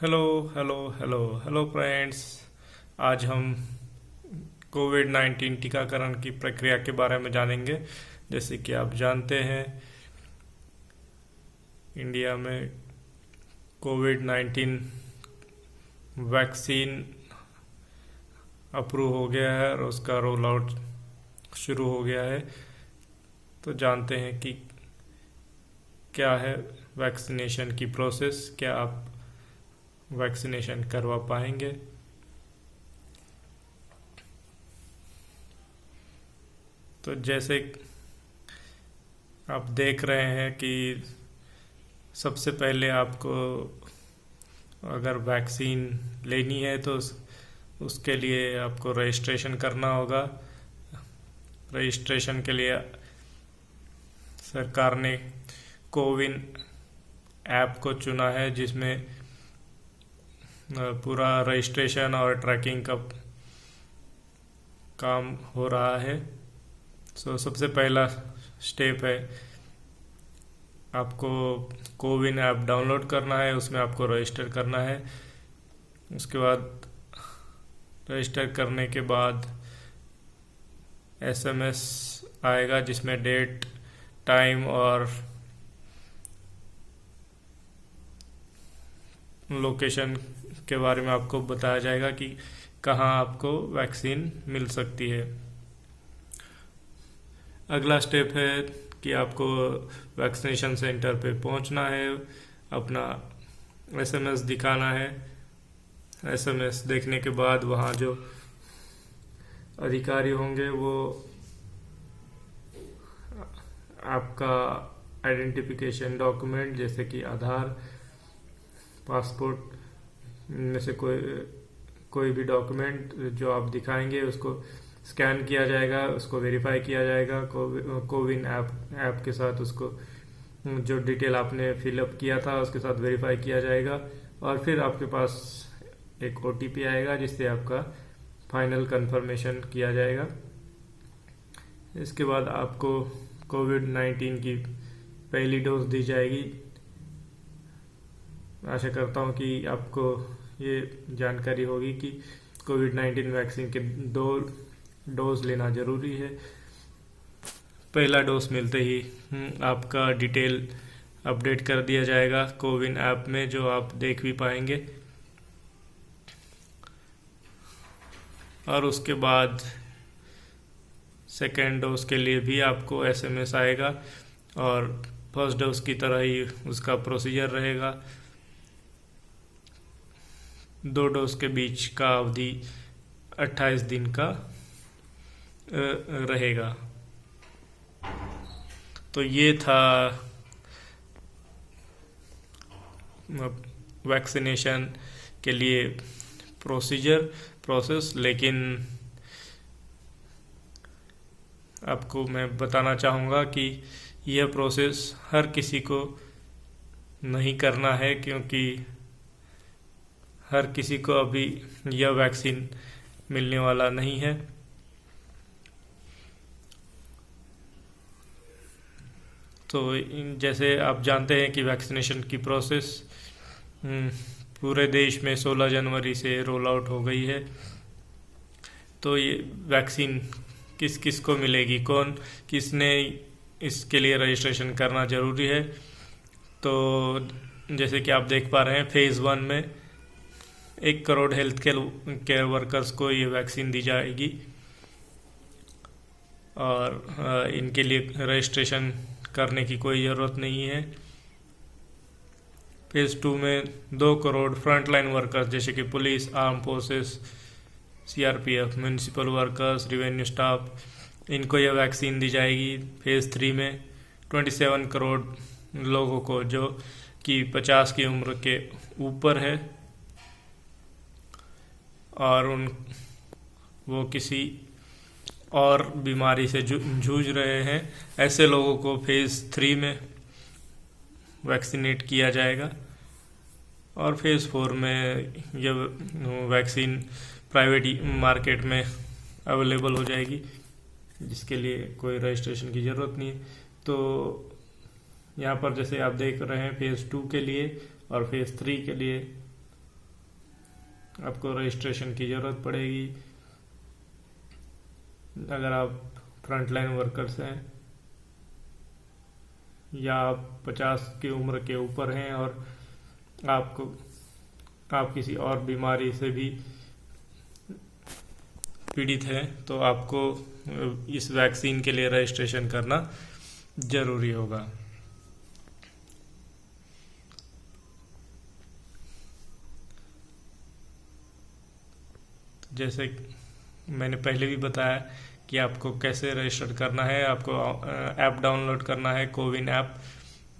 Hello hello hello hello friends. आज हम कोविड-19 टीकाकरण की प्रक्रिया के बारे में जानेंगे। जैसे कि आप जानते हैं, इंडिया में कोविड-19 वैक्सीन अप्रूव हो गया है और उसका रोल आउट शुरू हो गया है। तो जानते हैं कि क्या है वैक्सीनेशन की प्रोसेस, क्या आप वैक्सीनेशन करवा पाएंगे। तो जैसे आप देख रहे हैं कि सबसे पहले आपको अगर वैक्सीन लेनी है तो उसके लिए आपको रजिस्ट्रेशन करना होगा। रजिस्ट्रेशन के लिए सरकार ने कोविन ऐप को चुना है, जिसमें पूरा रजिस्ट्रेशन और ट्रैकिंग का काम हो रहा है। सबसे पहला स्टेप है, आपको कोविन ऐप डाउनलोड करना है, उसमें आपको रजिस्टर करना है। उसके बाद रजिस्टर करने के बाद एसएमएस आएगा, जिसमें डेट, टाइम और लोकेशन के बारे में आपको बताया जाएगा कि कहाँ आपको वैक्सीन मिल सकती है। अगला स्टेप है कि आपको वैक्सीनेशन सेंटर पे पहुंचना है, अपना एसएमएस दिखाना है। एसएमएस देखने के बाद वहाँ जो अधिकारी होंगे वो आपका आइडेंटिफिकेशन डॉक्यूमेंट जैसे कि आधार, पासपोर्ट में से कोई भी डॉक्यूमेंट जो आप दिखाएंगे उसको स्कैन किया जाएगा, उसको वेरीफाई किया जाएगा कोविन ऐप के साथ। उसको जो डिटेल आपने फिलअप किया था उसके साथ वेरीफाई किया जाएगा और फिर आपके पास एक ओटीपी आएगा, जिससे आपका फाइनल कंफर्मेशन किया जाएगा। इसके बाद आपको कोविड-19 की पहली डोज दी जाएगी। आशा करता हूँ कि आपको ये जानकारी होगी कि कोविड-19 वैक्सीन के 2 डोज लेना ज़रूरी है। पहला डोज मिलते ही आपका डिटेल अपडेट कर दिया जाएगा कोविन ऐप में, जो आप देख भी पाएंगे। और उसके बाद सेकेंड डोज के लिए भी आपको एसएमएस आएगा और फर्स्ट डोज की तरह ही उसका प्रोसीजर रहेगा। 2 डोज के बीच का अवधि 28 दिन का रहेगा। तो ये था वैक्सीनेशन के लिए प्रोसेस। लेकिन आपको मैं बताना चाहूँगा कि यह प्रोसेस हर किसी को नहीं करना है, क्योंकि हर किसी को अभी यह वैक्सीन मिलने वाला नहीं है। तो जैसे आप जानते हैं कि वैक्सीनेशन की प्रोसेस पूरे देश में 16 जनवरी से रोल आउट हो गई है। तो ये वैक्सीन किस किस को मिलेगी, किसने इसके लिए रजिस्ट्रेशन करना ज़रूरी है। तो जैसे कि आप देख पा रहे हैं, फेज़ 1 में 1 करोड़ हेल्थ केयर वर्कर्स को ये वैक्सीन दी जाएगी और इनके लिए रजिस्ट्रेशन करने की कोई ज़रूरत नहीं है। फेज़ 2 में 2 करोड़ फ्रंटलाइन वर्कर्स जैसे कि police, arm forces, CRPF, municipal workers, revenue staff, इनको यह वैक्सीन दी जाएगी। फेज़ 3 में 27 करोड़ लोगों को जो कि 50 की उम्र के ऊपर है और वो किसी और बीमारी से जूझ रहे हैं, ऐसे लोगों को फेज़ 3 में वैक्सीनेट किया जाएगा। और फेज़ 4 में यह वैक्सीन प्राइवेट मार्केट में अवेलेबल हो जाएगी, जिसके लिए कोई रजिस्ट्रेशन की ज़रूरत नहीं है। तो यहाँ पर जैसे आप देख रहे हैं, फेज़ 2 के लिए और फेज़ 3 के लिए आपको रजिस्ट्रेशन की ज़रूरत पड़ेगी। अगर आप फ्रंटलाइन वर्कर्स हैं या आप 50 की उम्र के ऊपर हैं और आपको आप किसी और बीमारी से भी पीड़ित हैं, तो आपको इस वैक्सीन के लिए रजिस्ट्रेशन करना जरूरी होगा। जैसे मैंने पहले भी बताया कि आपको कैसे रजिस्टर करना है। आपको ऐप डाउनलोड करना है, कोविन ऐप,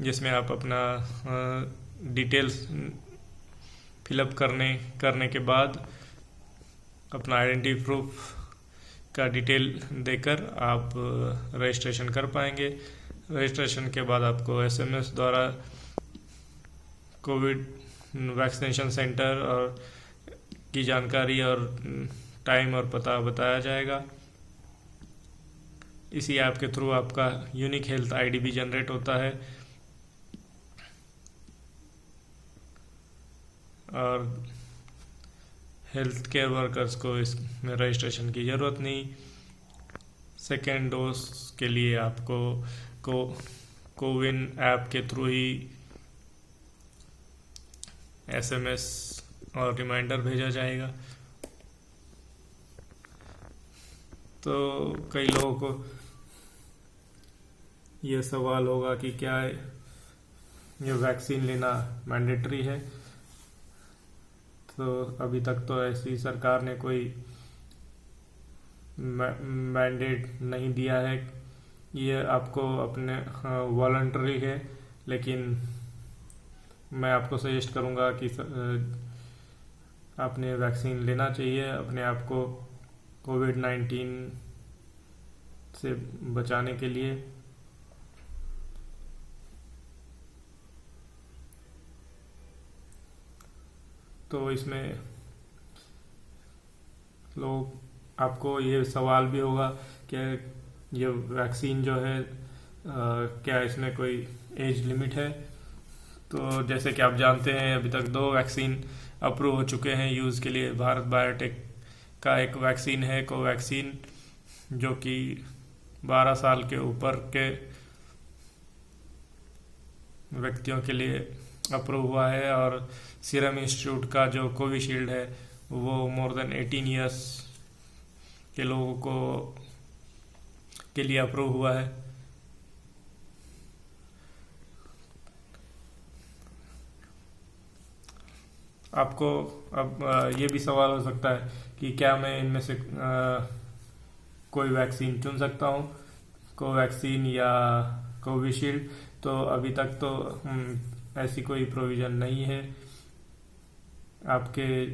जिसमें आप अपना डिटेल्स फिलअप करने के बाद अपना आइडेंटिटी प्रूफ का डिटेल देकर आप रजिस्ट्रेशन कर पाएंगे। रजिस्ट्रेशन के बाद आपको एसएमएस द्वारा कोविड वैक्सीनेशन सेंटर और की जानकारी और टाइम और पता बताया जाएगा। इसी ऐप के थ्रू आपका यूनिक हेल्थ आईडी भी जनरेट होता है और हेल्थ केयर वर्कर्स को इसमें रजिस्ट्रेशन की ज़रूरत नहीं। सेकेंड डोज के लिए आपको कोविन ऐप के थ्रू ही एसएमएस और रिमाइंडर भेजा जाएगा। तो कई लोगों को ये सवाल होगा कि क्या ये वैक्सीन लेना मैंडेटरी है। तो अभी तक तो ऐसी सरकार ने कोई मैंडेट नहीं दिया है। ये आपको अपने वॉलंटरी है, लेकिन मैं आपको सजेस्ट करूँगा कि आपने वैक्सीन लेना चाहिए अपने आप को कोविड-19 से बचाने के लिए। तो इसमें लोग आपको ये सवाल भी होगा कि ये वैक्सीन जो है क्या इसमें कोई एज लिमिट है। तो जैसे कि आप जानते हैं अभी तक 2 वैक्सीन अप्रूव हो चुके हैं यूज़ के लिए। भारत बायोटेक का एक वैक्सीन है कोवैक्सीन, जो कि 12 साल के ऊपर के व्यक्तियों के लिए अप्रूव हुआ है, और सीरम इंस्टीट्यूट का जो कोविशील्ड है वो मोर देन 18 ईयर्स के लोगों को के लिए अप्रूव हुआ है। आपको अब ये भी सवाल हो सकता है कि क्या मैं इनमें से कोई वैक्सीन चुन सकता हूँ, कोवैक्सीन या कोविशील्ड। तो अभी तक तो ऐसी कोई प्रोविज़न नहीं है। आपके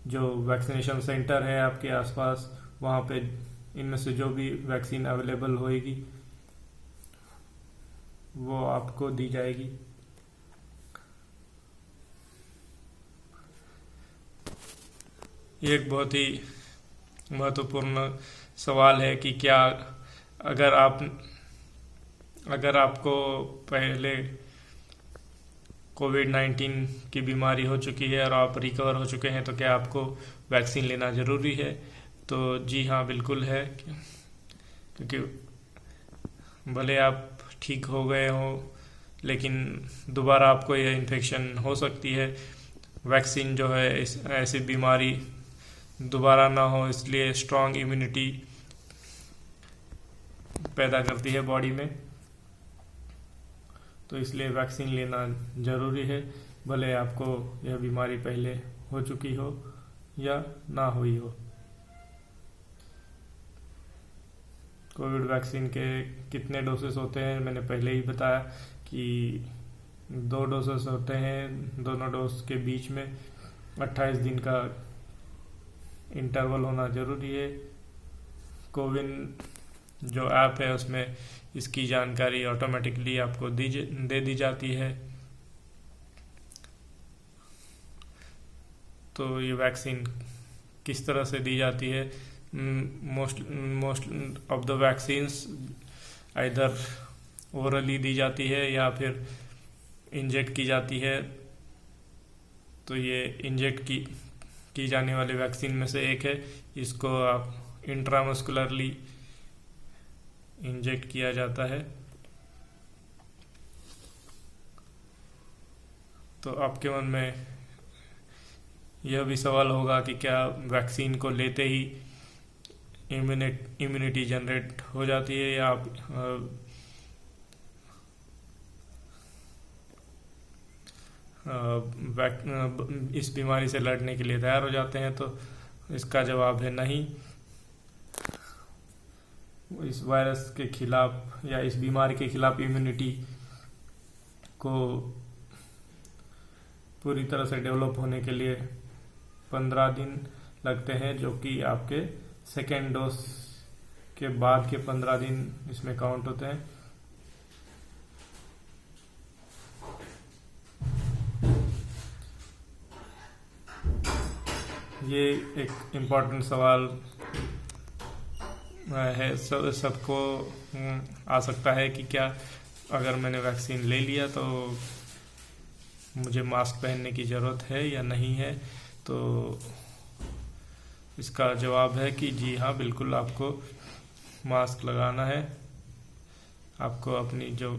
जो वैक्सीनेशन सेंटर है आपके आसपास, वहाँ पे इनमें से जो भी वैक्सीन अवेलेबल होएगी वो आपको दी जाएगी। ये एक बहुत ही महत्वपूर्ण सवाल है कि क्या अगर आपको पहले कोविड-19 की बीमारी हो चुकी है और आप रिकवर हो चुके हैं, तो क्या आपको वैक्सीन लेना ज़रूरी है? तो जी हाँ, बिल्कुल है। क्योंकि भले आप ठीक हो गए हो, लेकिन दोबारा आपको यह इन्फेक्शन हो सकती है। वैक्सीन जो है ऐसी बीमारी दोबारा ना हो, इसलिए स्ट्रॉन्ग इम्यूनिटी पैदा करती है बॉडी में। तो इसलिए वैक्सीन लेना ज़रूरी है, भले आपको यह बीमारी पहले हो चुकी हो या ना हुई हो। कोविड वैक्सीन के कितने डोसेस होते हैं मैंने पहले ही बताया कि 2 डोसेस होते हैं। दोनों डोज के बीच में 28 दिन का इंटरवल होना ज़रूरी है। कोविन जो ऐप है उसमें इसकी जानकारी ऑटोमेटिकली आपको दे दी जाती है। तो ये वैक्सीन किस तरह से दी जाती है? Most of the vaccines either orally दी जाती है या फिर इंजेक्ट की जाती है। तो ये इंजेक्ट की जाने वाली वैक्सीन में से एक है। इसको आप इंट्रामस्कुलरली इंजेक्ट किया जाता है। तो आपके मन में यह भी सवाल होगा कि क्या वैक्सीन को लेते ही इम्यूनिटी जनरेट हो जाती है या आप इस बीमारी से लड़ने के लिए तैयार हो जाते हैं। तो इसका जवाब है नहीं। इस वायरस के खिलाफ या इस बीमारी के खिलाफ इम्यूनिटी को पूरी तरह से डेवलप होने के लिए 15 दिन लगते हैं, जो कि आपके सेकेंड डोज के बाद के 15 दिन इसमें काउंट होते हैं। ये एक इम्पोर्टेंट सवाल है, सबको आ सकता है कि क्या अगर मैंने वैक्सीन ले लिया तो मुझे मास्क पहनने की ज़रूरत है या नहीं है। तो इसका जवाब है कि जी हाँ, बिल्कुल आपको मास्क लगाना है। आपको अपनी जो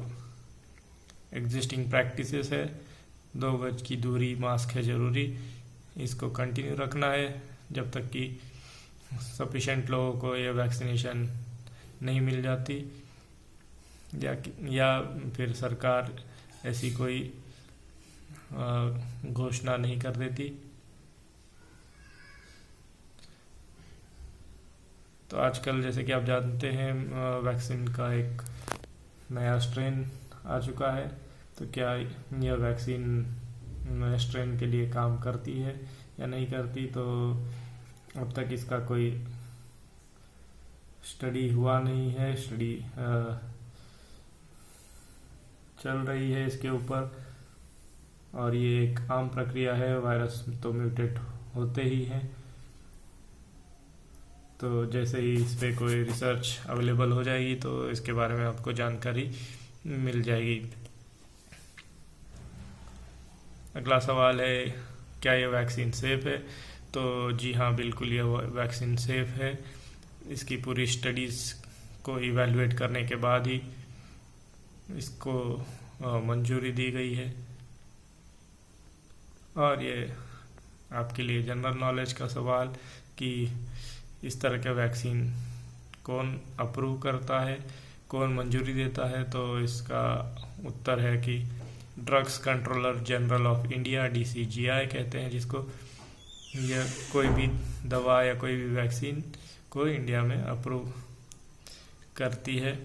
एग्जिस्टिंग प्रैक्टिसेस है, 2 गज की दूरी, मास्क है ज़रूरी, इसको कंटिन्यू रखना है जब तक कि सफिशेंट लोगों को ये वैक्सीनेशन नहीं मिल जाती या फिर सरकार ऐसी कोई घोषणा नहीं कर देती। तो आजकल जैसे कि आप जानते हैं वैक्सीन का एक नया स्ट्रेन आ चुका है। तो क्या यह वैक्सीन नए स्ट्रेन के लिए काम करती है या नहीं करती, तो अब तक इसका कोई स्टडी हुआ नहीं है। स्टडी चल रही है इसके ऊपर, और ये एक आम प्रक्रिया है। वायरस तो म्यूटेट होते ही हैं। तो जैसे ही इस पे कोई रिसर्च अवेलेबल हो जाएगी तो इसके बारे में आपको जानकारी मिल जाएगी। अगला सवाल है, क्या यह वैक्सीन सेफ है? तो जी हाँ, बिल्कुल यह वैक्सीन सेफ है। इसकी पूरी स्टडीज़ को इवैल्यूएट करने के बाद ही इसको मंजूरी दी गई है। और ये आपके लिए जनरल नॉलेज का सवाल कि इस तरह का वैक्सीन कौन अप्रूव करता है, कौन मंजूरी देता है, तो इसका उत्तर है कि drugs controller general of India, DCGI कहते हैं जिसको। यह कोई भी दवा या कोई भी वैक्सीन को इंडिया में अप्रूव करती है।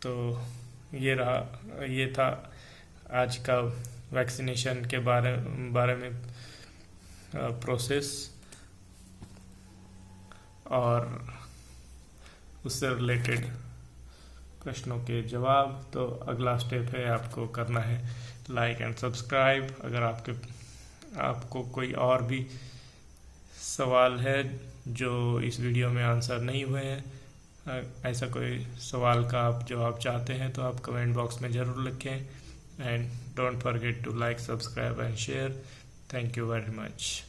तो ये था आज का वैक्सीनेशन के बारे में प्रोसेस और उससे रिलेटेड प्रश्नों के जवाब। तो अगला स्टेप है, आपको करना है लाइक एंड सब्सक्राइब। अगर आपको कोई और भी सवाल है जो इस वीडियो में आंसर नहीं हुए हैं, ऐसा कोई सवाल का आप जवाब चाहते हैं, तो आप कमेंट बॉक्स में ज़रूर लिखें। And don't forget to like, subscribe and share. Thank you very much.